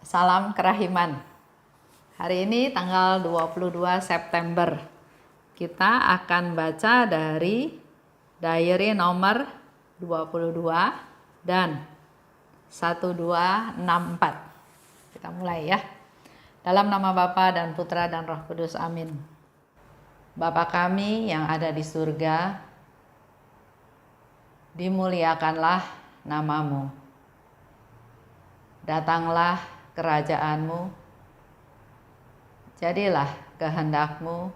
Salam kerahiman. Hari ini tanggal 22 September. Kita akan baca dari diary nomor 22 dan 1264. Kita mulai ya. Dalam nama Bapa dan Putra dan Roh Kudus. Amin. Bapa kami yang ada di surga, dimuliakanlah namamu. Datanglah kerajaan-Mu, jadilah kehendak-Mu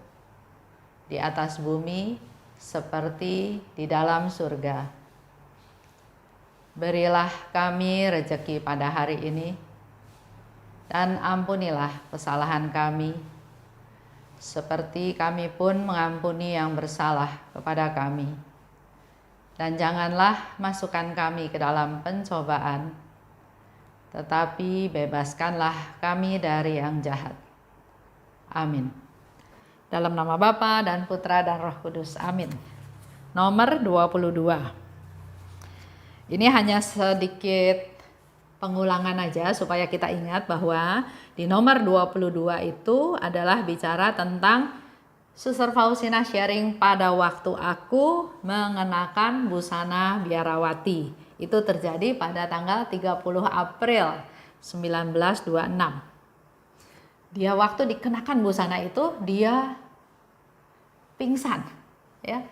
di atas bumi seperti di dalam surga. Berilah kami rejeki pada hari ini, dan ampunilah kesalahan kami, seperti kami pun mengampuni yang bersalah kepada kami. Dan janganlah masukkan kami ke dalam pencobaan, tetapi bebaskanlah kami dari yang jahat. Amin. Dalam nama Bapa dan Putra dan Roh Kudus. Amin. Nomor 22. Ini hanya sedikit pengulangan aja supaya kita ingat bahwa di nomor 22 itu adalah bicara tentang Suster Faustina sharing pada waktu aku mengenakan busana biarawati. Itu terjadi pada tanggal 30 April 1926. Dia waktu dikenakan busana itu dia pingsan ya.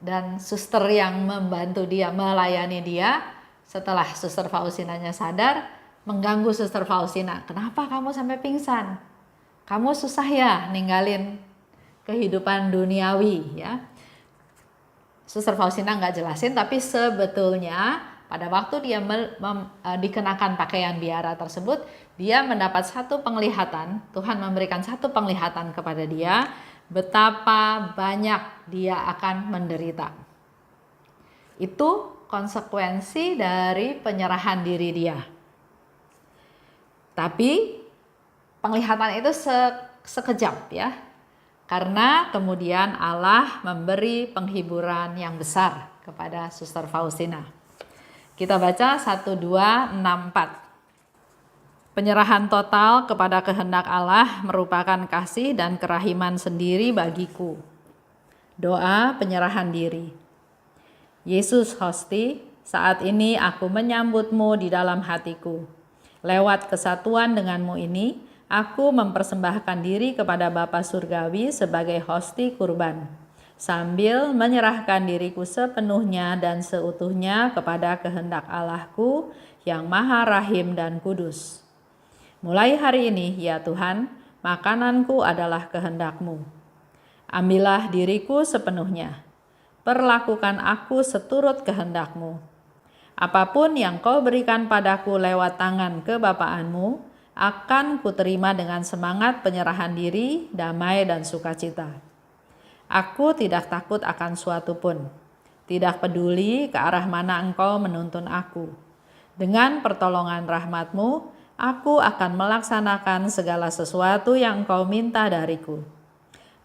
Dan suster yang membantu dia, melayani dia, setelah Suster Faustinanya sadar, mengganggu Suster Faustina. Kenapa kamu sampai pingsan? Kamu susah ya ninggalin kehidupan duniawi ya. Suster Faustina nggak jelasin, tapi sebetulnya pada waktu dia dikenakan pakaian biara tersebut, dia mendapat satu penglihatan, Tuhan memberikan satu penglihatan kepada dia, betapa banyak dia akan menderita. Itu konsekuensi dari penyerahan diri dia. Tapi penglihatan itu sekejap ya. Karena kemudian Allah memberi penghiburan yang besar kepada Suster Faustina. Kita baca 1264. Penyerahan total kepada kehendak Allah merupakan kasih dan kerahiman sendiri bagiku. Doa penyerahan diri. Yesus Hosti, saat ini aku menyambutmu di dalam hatiku. Lewat kesatuan denganmu ini, aku mempersembahkan diri kepada Bapa Surgawi sebagai hosti kurban, sambil menyerahkan diriku sepenuhnya dan seutuhnya kepada kehendak Allahku yang Maha Rahim dan Kudus. Mulai hari ini, ya Tuhan, makananku adalah kehendak-Mu. Ambillah diriku sepenuhnya, perlakukan aku seturut kehendak-Mu. Apapun yang Kau berikan padaku lewat tangan kebapaan-Mu, akan kuterima dengan semangat penyerahan diri, damai dan sukacita. Aku tidak takut akan suatu pun, tidak peduli ke arah mana Engkau menuntun aku. Dengan pertolongan rahmat-Mu, aku akan melaksanakan segala sesuatu yang Engkau minta dariku.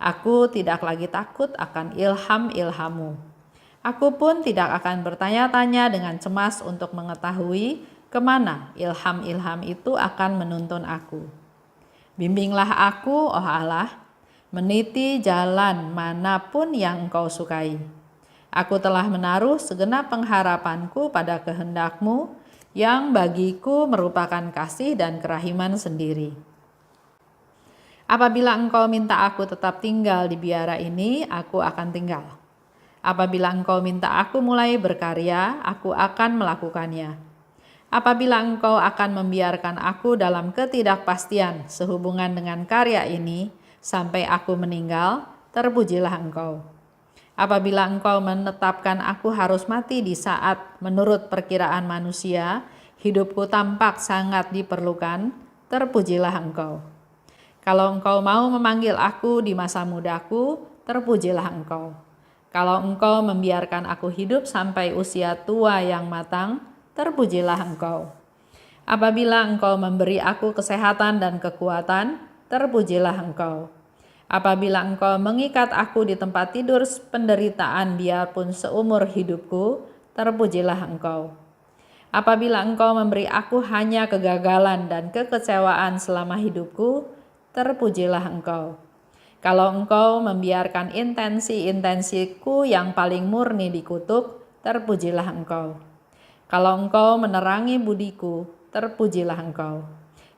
Aku tidak lagi takut akan ilham-ilham-Mu. Aku pun tidak akan bertanya-tanya dengan cemas untuk mengetahui kemana ilham-ilham itu akan menuntun aku. Bimbinglah aku, oh Allah, meniti jalan manapun yang Engkau sukai. Aku telah menaruh segenap pengharapanku pada kehendak-Mu yang bagiku merupakan kasih dan kerahiman sendiri. Apabila Engkau minta aku tetap tinggal di biara ini, aku akan tinggal. Apabila Engkau minta aku mulai berkarya, aku akan melakukannya. Apabila Engkau akan membiarkan aku dalam ketidakpastian sehubungan dengan karya ini sampai aku meninggal, terpujilah Engkau. Apabila Engkau menetapkan aku harus mati di saat menurut perkiraan manusia, hidupku tampak sangat diperlukan, terpujilah Engkau. Kalau Engkau mau memanggil aku di masa mudaku, terpujilah Engkau. Kalau Engkau membiarkan aku hidup sampai usia tua yang matang, terpujilah Engkau. Apabila Engkau memberi aku kesehatan dan kekuatan, terpujilah Engkau. Apabila Engkau mengikat aku di tempat tidur penderitaan biarpun seumur hidupku, terpujilah Engkau. Apabila Engkau memberi aku hanya kegagalan dan kekecewaan selama hidupku, terpujilah Engkau. Kalau Engkau membiarkan intensi-intensiku yang paling murni dikutuk, terpujilah Engkau. Kalau Engkau menerangi budiku, terpujilah Engkau.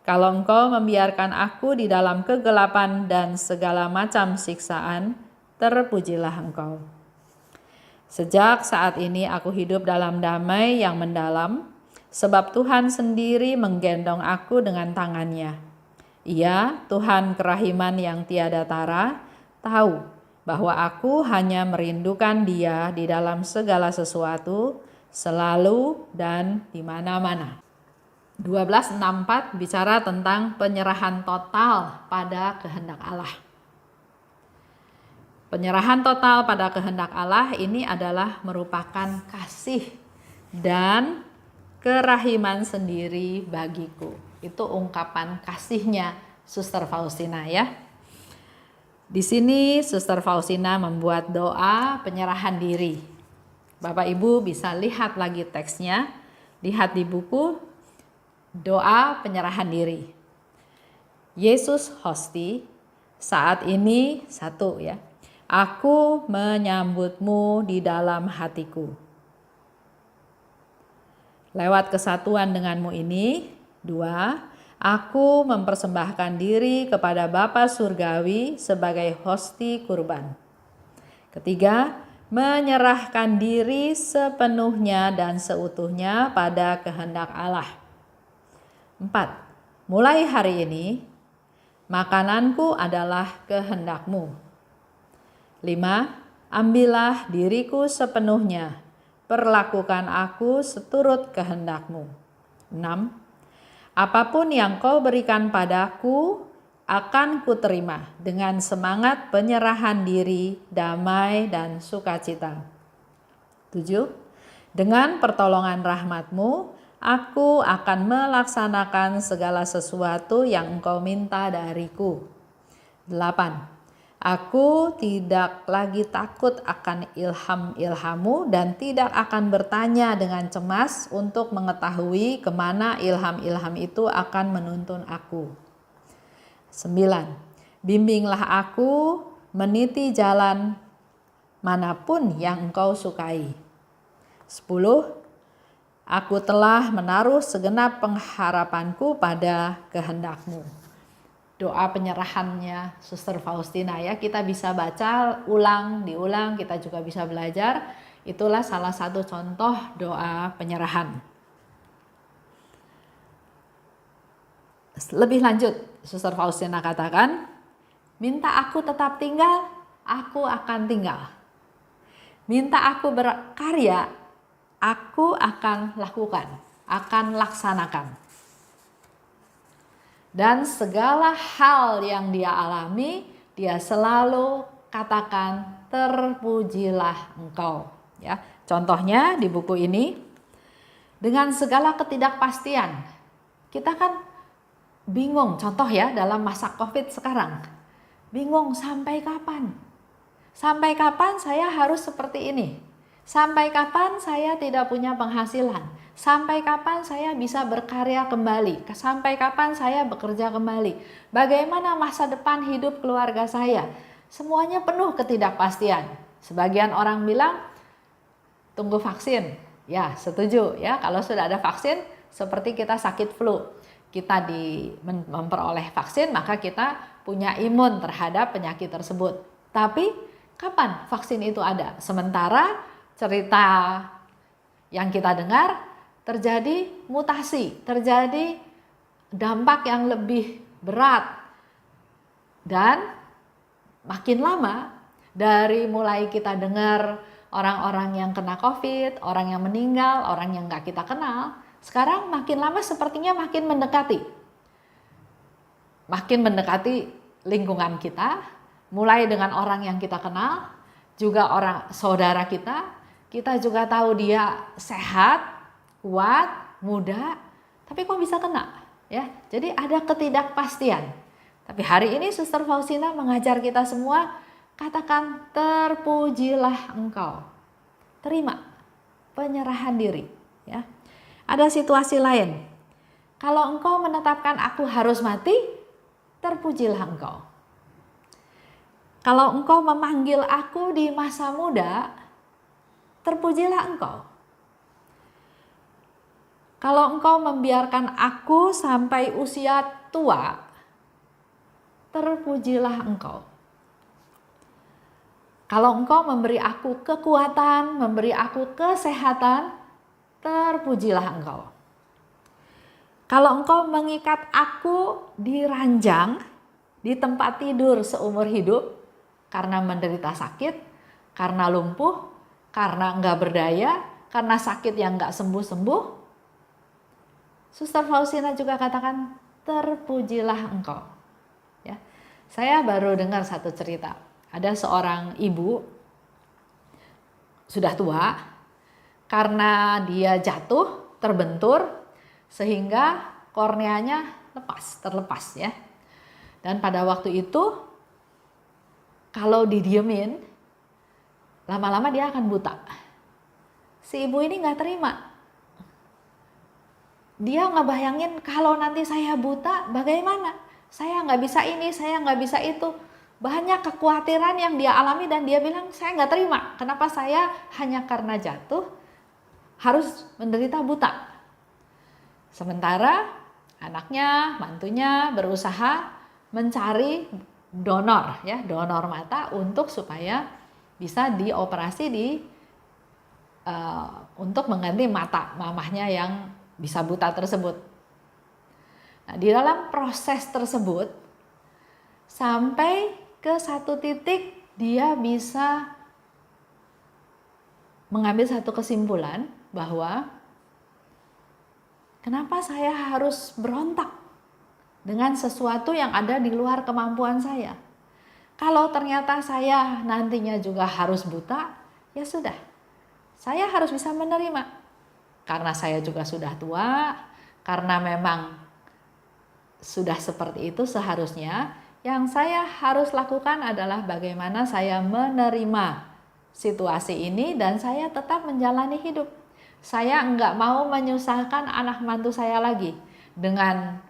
Kalau Engkau membiarkan aku di dalam kegelapan dan segala macam siksaan, terpujilah Engkau. Sejak saat ini aku hidup dalam damai yang mendalam, sebab Tuhan sendiri menggendong aku dengan tangannya. Ia, Tuhan kerahiman yang tiada tara, tahu bahwa aku hanya merindukan Dia di dalam segala sesuatu, selalu dan di mana-mana. 12:64 bicara tentang penyerahan total pada kehendak Allah. Penyerahan total pada kehendak Allah ini adalah merupakan kasih dan kerahiman sendiri bagiku. Itu ungkapan kasihnya Suster Faustina ya. Di sini Suster Faustina membuat doa penyerahan diri. Bapak Ibu bisa lihat lagi teksnya, lihat di buku doa penyerahan diri. Yesus Hosti, saat ini satu ya. Aku menyambutmu di dalam hatiku. Lewat kesatuan denganmu ini, 2, aku mempersembahkan diri kepada Bapa Surgawi sebagai hosti kurban. 3, menyerahkan diri sepenuhnya dan seutuhnya pada kehendak Allah. 4, mulai hari ini, makananku adalah kehendak-Mu. 5, ambillah diriku sepenuhnya, perlakukan aku seturut kehendak-Mu. 6, apapun yang Kau berikan padaku akan kuterima dengan semangat penyerahan diri, damai dan sukacita. 7, dengan pertolongan rahmat-Mu, aku akan melaksanakan segala sesuatu yang Engkau minta dariku. 8, aku tidak lagi takut akan ilham-ilham-Mu dan tidak akan bertanya dengan cemas untuk mengetahui kemana ilham-ilham itu akan menuntun aku. 9, bimbinglah aku meniti jalan manapun yang Engkau sukai. 10, aku telah menaruh segenap pengharapanku pada kehendak-Mu. Doa penyerahannya Suster Faustina ya, kita bisa baca diulang, kita juga bisa belajar. Itulah salah satu contoh doa penyerahan. Lebih lanjut, Suster Faustina katakan, minta aku tetap tinggal, aku akan tinggal. Minta aku berkarya, aku akan lakukan, akan laksanakan. Dan segala hal yang dia alami, dia selalu katakan, terpujilah Engkau. Ya, contohnya di buku ini, dengan segala ketidakpastian, kita kan bingung, contoh ya dalam masa COVID sekarang, bingung sampai kapan? Sampai kapan saya harus seperti ini? Sampai kapan saya tidak punya penghasilan? Sampai kapan saya bisa berkarya kembali? Sampai kapan saya bekerja kembali? Bagaimana masa depan hidup keluarga saya? Semuanya penuh ketidakpastian. Sebagian orang bilang, tunggu vaksin. Ya, setuju ya. Kalau sudah ada vaksin, seperti kita sakit flu. Kita memperoleh vaksin, maka kita punya imun terhadap penyakit tersebut. Tapi, kapan vaksin itu ada? Sementara cerita yang kita dengar terjadi mutasi, terjadi dampak yang lebih berat. Dan makin lama dari mulai kita dengar orang-orang yang kena COVID, orang yang meninggal, orang yang gak kita kenal, sekarang makin lama sepertinya makin mendekati. Makin mendekati lingkungan kita, mulai dengan orang yang kita kenal, juga orang saudara kita juga tahu dia sehat, kuat, muda, tapi kok bisa kena? Ya, jadi ada ketidakpastian. Tapi hari ini Suster Faustina mengajar kita semua, katakan terpujilah Engkau. Terima penyerahan diri, ya. Ada situasi lain. Kalau engkau menetapkan aku harus mati, terpujilah engkau. Kalau engkau memanggil aku di masa muda, terpujilah engkau. Kalau engkau membiarkan aku sampai usia tua, terpujilah engkau. Kalau engkau memberi aku kekuatan, memberi aku kesehatan, terpujilah engkau. Kalau engkau mengikat aku di ranjang, di tempat tidur seumur hidup, karena menderita sakit, karena lumpuh, karena enggak berdaya, karena sakit yang enggak sembuh-sembuh, Suster Faustina juga katakan, terpujilah engkau. Ya, saya baru dengar satu cerita. Ada seorang ibu, sudah tua, karena dia jatuh, terbentur, sehingga korneanya terlepas ya. Dan pada waktu itu, kalau didiemin, lama-lama dia akan buta. Si ibu ini nggak terima. Dia nggak bayangin kalau nanti saya buta, bagaimana? Saya nggak bisa ini, saya nggak bisa itu. Banyak kekhawatiran yang dia alami dan dia bilang, saya nggak terima. Kenapa saya hanya karena jatuh harus menderita buta? Sementara anaknya, mantunya berusaha mencari donor mata untuk supaya bisa dioperasi untuk mengganti mata mamahnya yang bisa buta tersebut. Nah, di dalam proses tersebut sampai ke satu titik dia bisa mengambil satu kesimpulan bahwa kenapa saya harus berontak dengan sesuatu yang ada di luar kemampuan saya? Kalau ternyata saya nantinya juga harus buta, ya sudah. Saya harus bisa menerima. Karena saya juga sudah tua, karena memang sudah seperti itu seharusnya, yang saya harus lakukan adalah bagaimana saya menerima situasi ini dan saya tetap menjalani hidup. Saya enggak mau menyusahkan anak mantu saya lagi. Dengan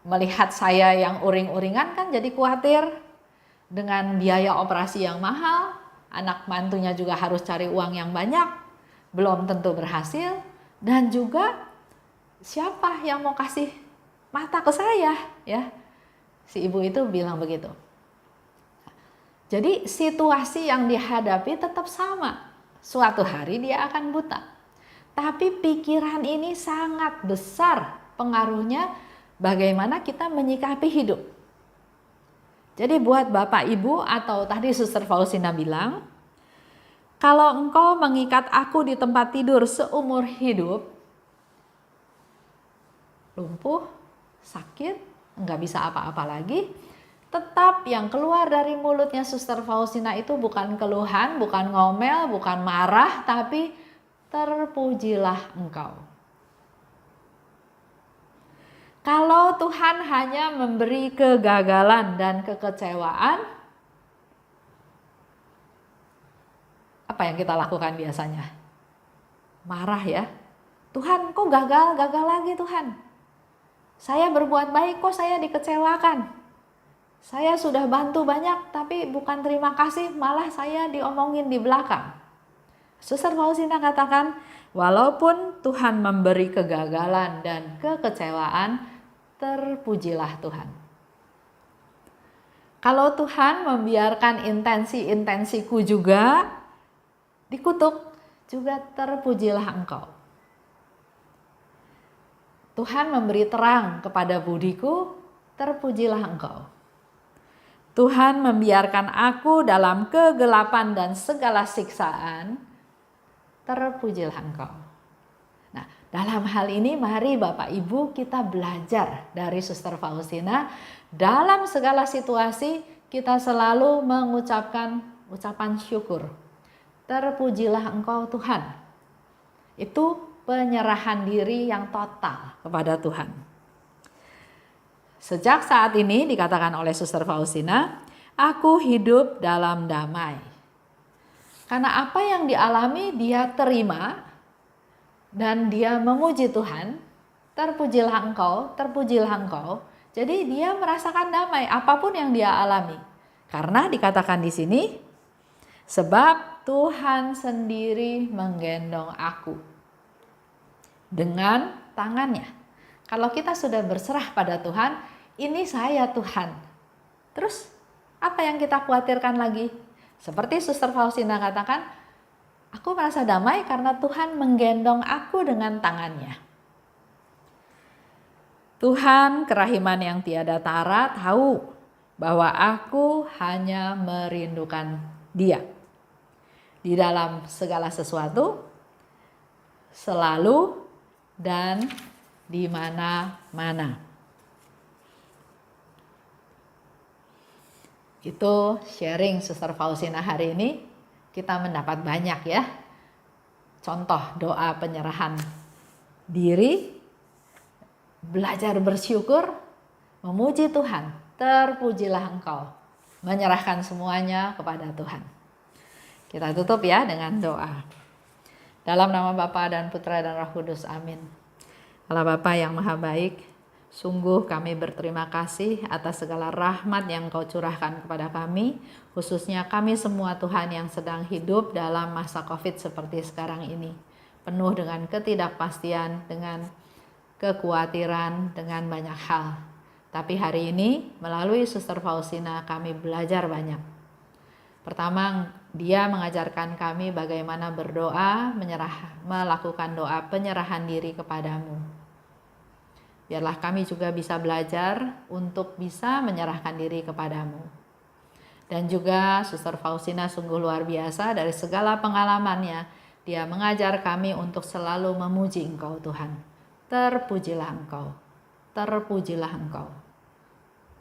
melihat saya yang uring-uringan kan jadi khawatir. Dengan biaya operasi yang mahal, anak mantunya juga harus cari uang yang banyak, belum tentu berhasil. Dan juga siapa yang mau kasih mata ke saya ya? Si ibu itu bilang begitu. Jadi situasi yang dihadapi tetap sama. Suatu hari dia akan buta. Tapi pikiran ini sangat besar pengaruhnya bagaimana kita menyikapi hidup. Jadi buat Bapak Ibu atau tadi Suster Faustina bilang, kalau engkau mengikat aku di tempat tidur seumur hidup, lumpuh, sakit, nggak bisa apa-apa lagi, tetap yang keluar dari mulutnya Suster Faustina itu bukan keluhan, bukan ngomel, bukan marah, tapi terpujilah engkau. Kalau Tuhan hanya memberi kegagalan dan kekecewaan, apa yang kita lakukan biasanya? Marah ya. Tuhan, kok gagal lagi Tuhan? Saya berbuat baik, kok saya dikecewakan? Saya sudah bantu banyak, tapi bukan terima kasih, malah saya diomongin di belakang. Suster Faustina katakan, walaupun Tuhan memberi kegagalan dan kekecewaan, terpujilah Tuhan. Kalau Tuhan membiarkan intensi-intensiku juga dikutuk, juga terpujilah engkau. Tuhan memberi terang kepada budiku, terpujilah engkau. Tuhan membiarkan aku dalam kegelapan dan segala siksaan, terpujilah engkau. Nah, dalam hal ini mari Bapak Ibu kita belajar dari Suster Faustina. Dalam segala situasi kita selalu mengucapkan ucapan syukur. Terpujilah engkau Tuhan. Itu penyerahan diri yang total kepada Tuhan. Sejak saat ini dikatakan oleh Suster Faustina, aku hidup dalam damai. Karena apa yang dialami dia terima, dan dia memuji Tuhan, terpujilah engkau, terpujilah engkau. Jadi dia merasakan damai apapun yang dia alami. Karena dikatakan di sini, sebab Tuhan sendiri menggendong aku dengan tangannya. Kalau kita sudah berserah pada Tuhan, ini saya Tuhan. Terus apa yang kita khawatirkan lagi? Seperti Suster Faustina katakan, aku merasa damai karena Tuhan menggendong aku dengan tangannya. Tuhan kerahiman yang tiada tara tahu bahwa aku hanya merindukan Dia. Di dalam segala sesuatu, selalu dan di mana-mana. Itu sharing Suster Faustina hari ini. Kita mendapat banyak ya. Contoh doa penyerahan diri, belajar bersyukur, memuji Tuhan, terpujilah engkau, menyerahkan semuanya kepada Tuhan. Kita tutup ya dengan doa. Dalam nama Bapa dan Putra dan Roh Kudus, amin. Allah Bapa yang maha baik, sungguh kami berterima kasih atas segala rahmat yang Kau curahkan kepada kami, khususnya kami semua Tuhan yang sedang hidup dalam masa COVID seperti sekarang ini. Penuh dengan ketidakpastian, dengan kekhawatiran, dengan banyak hal. Tapi hari ini melalui Suster Faustina kami belajar banyak. Pertama, dia mengajarkan kami bagaimana berdoa, melakukan doa penyerahan diri kepadamu. Biarlah kami juga bisa belajar untuk bisa menyerahkan diri kepadamu. Dan juga Suster Faustina sungguh luar biasa dari segala pengalamannya. Dia mengajar kami untuk selalu memuji Engkau Tuhan. Terpujilah engkau, terpujilah engkau,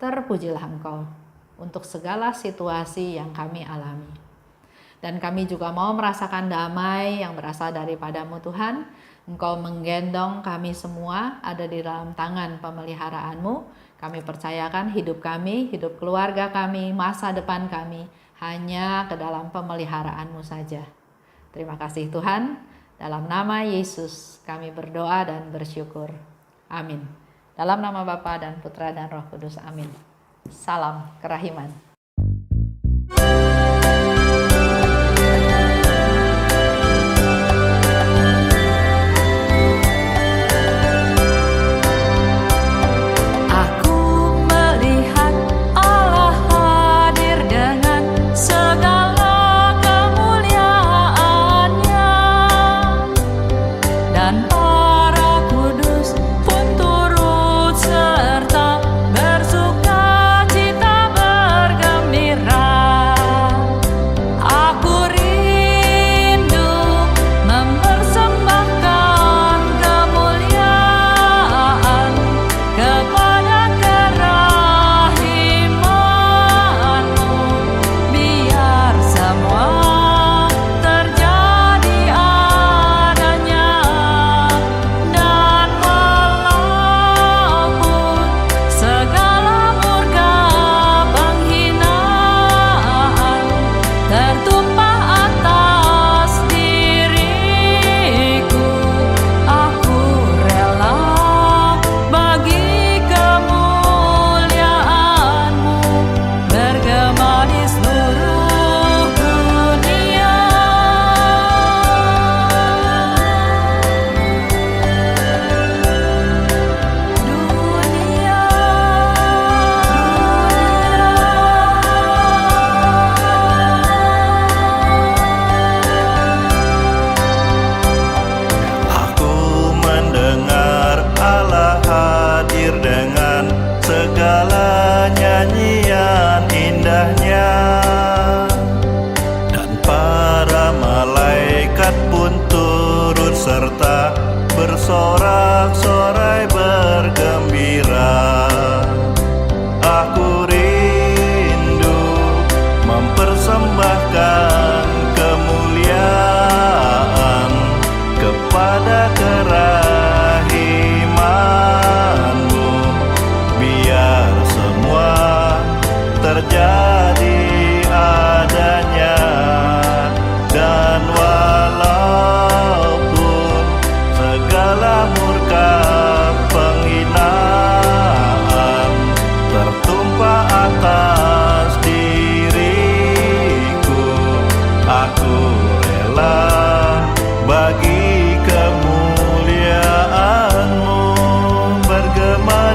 terpujilah engkau untuk segala situasi yang kami alami. Dan kami juga mau merasakan damai yang berasal daripadamu Tuhan. Engkau menggendong kami semua ada di dalam tangan pemeliharaanmu. Kami percayakan hidup kami, hidup keluarga kami, masa depan kami hanya ke dalam pemeliharaanmu saja. Terima kasih Tuhan. Dalam nama Yesus kami berdoa dan bersyukur. Amin. Dalam nama Bapa dan Putra dan Roh Kudus. Amin. Salam kerahiman. bersorak-sorai bergembira. Aku rindu mempersembahkan kemuliaan kepada kerahiman-Mu, biar semua terjadi adanya, dan walaupun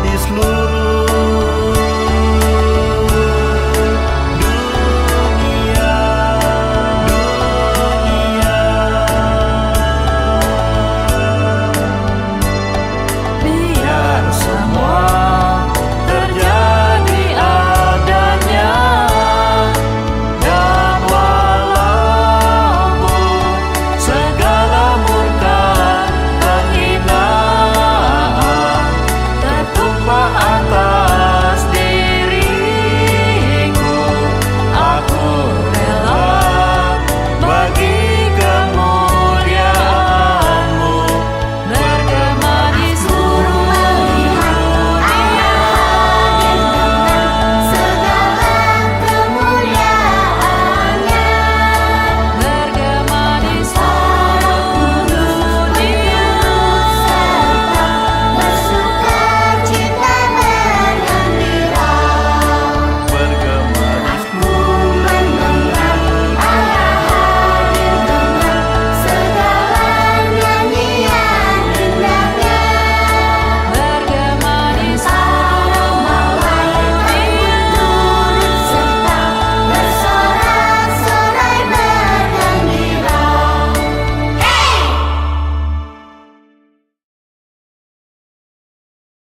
di seluruh